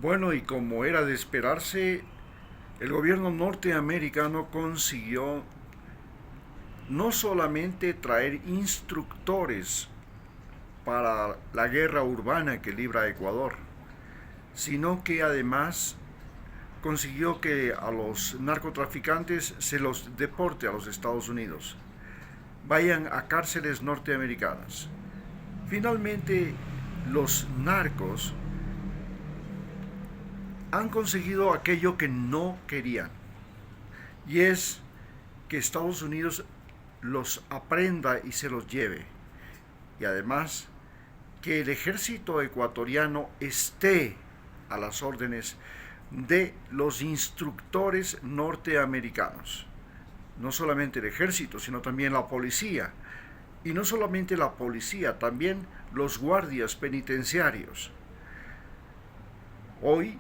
Bueno, y como era de esperarse, el gobierno norteamericano consiguió no solamente traer instructores para la guerra urbana que libra Ecuador, sino que además consiguió que a los narcotraficantes se los deporte a los Estados Unidos, vayan a cárceles norteamericanas. Finalmente, los narcos han conseguido aquello que no querían, y es que Estados Unidos los aprenda y se los lleve. Y además que el ejército ecuatoriano esté a las órdenes de los instructores norteamericanos. No solamente el ejército, sino también la policía. Y no solamente la policía, también los guardias penitenciarios. Hoy,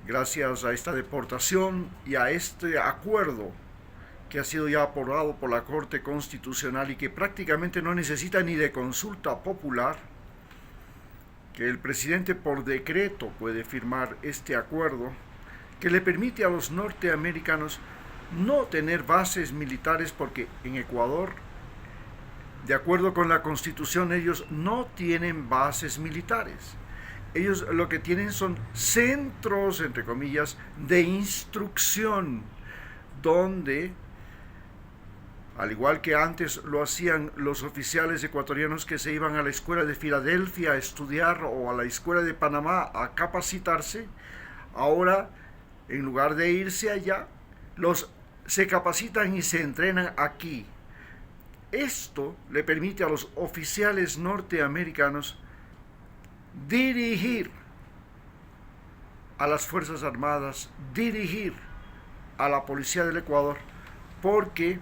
gracias a esta deportación y a este acuerdo que ha sido ya aprobado por la Corte Constitucional y que prácticamente no necesita ni de consulta popular, que el presidente por decreto puede firmar este acuerdo que le permite a los norteamericanos no tener bases militares, porque en Ecuador, de acuerdo con la Constitución, ellos no tienen bases militares. Ellos lo que tienen son centros, entre comillas, de instrucción, donde, al igual que antes lo hacían los oficiales ecuatorianos que se iban a la escuela de Filadelfia a estudiar o a la escuela de Panamá a capacitarse, ahora en lugar de irse allá, se capacitan y se entrenan aquí. Esto le permite a los oficiales norteamericanos dirigir a las Fuerzas Armadas, dirigir a la Policía del Ecuador, porque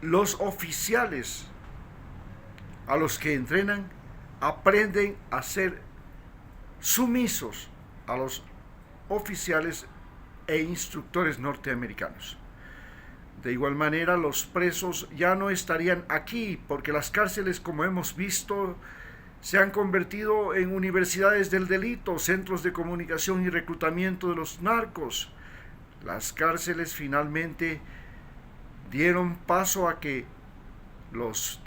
los oficiales a los que entrenan aprenden a ser sumisos a los oficiales e instructores norteamericanos. De igual manera, los presos ya no estarían aquí, porque las cárceles, como hemos visto, se han convertido en universidades del delito, centros de comunicación y reclutamiento de los narcos. Las cárceles finalmente dieron paso a que los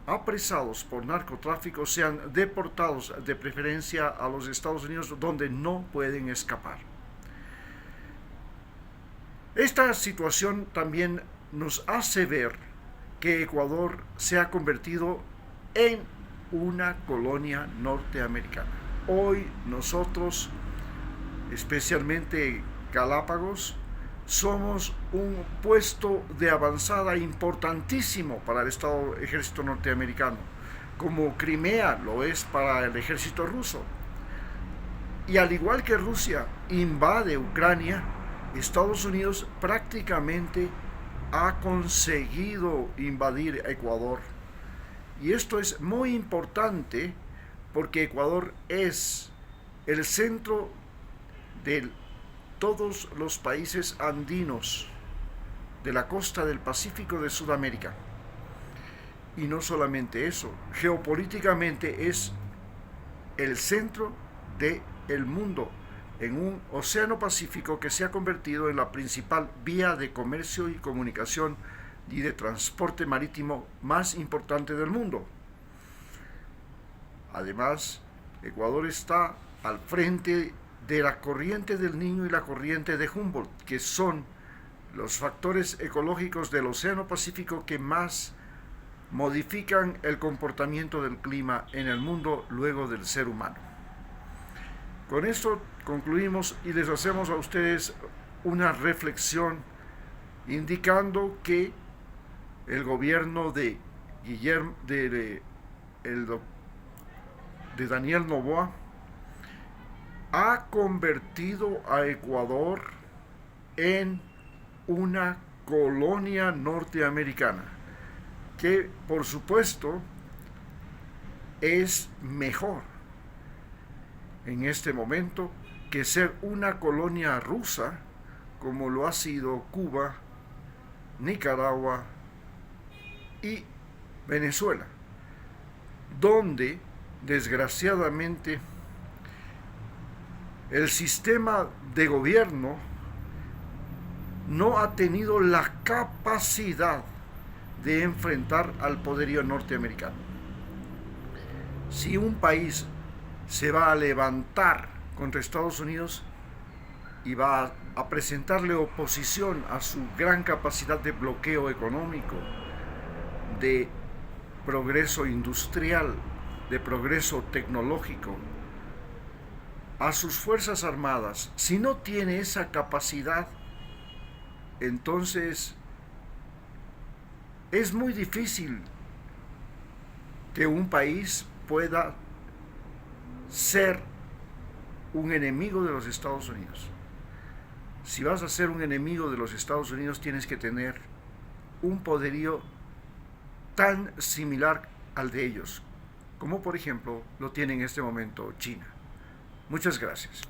apresados por narcotráfico sean deportados, de preferencia a los Estados Unidos, donde no pueden escapar. Esta situación también nos hace ver que Ecuador se ha convertido en una colonia norteamericana. Hoy nosotros, especialmente Galápagos, somos un puesto de avanzada importantísimo para el ejército norteamericano, como Crimea lo es para el ejército ruso. Y al igual que Rusia invade Ucrania, Estados Unidos prácticamente ha conseguido invadir Ecuador. Y esto es muy importante porque Ecuador es el centro de todos los países andinos de la costa del Pacífico de Sudamérica. Y no solamente eso, geopolíticamente es el centro del mundo, en un océano Pacífico que se ha convertido en la principal vía de comercio y comunicación y de transporte marítimo más importante del mundo. Además, Ecuador está al frente de la corriente del Niño y la corriente de Humboldt, que son los factores ecológicos del océano Pacífico que más modifican el comportamiento del clima en el mundo luego del ser humano. Con esto concluimos y les hacemos a ustedes una reflexión indicando que el gobierno de Guillermo de Daniel Noboa ha convertido a Ecuador en una colonia norteamericana, que por supuesto es mejor en este momento que ser una colonia rusa como lo ha sido Cuba, Nicaragua y Venezuela, donde desgraciadamente el sistema de gobierno no ha tenido la capacidad de enfrentar al poderío norteamericano. Si un país se va a levantar contra Estados Unidos y va a presentarle oposición a su gran capacidad de bloqueo económico, de progreso industrial, de progreso tecnológico, a sus fuerzas armadas, si no tiene esa capacidad, entonces es muy difícil que un país pueda ser un enemigo de los Estados Unidos. Si vas a ser un enemigo de los Estados Unidos, tienes que tener un poderío tan similar al de ellos, como por ejemplo lo tiene en este momento China. Muchas gracias.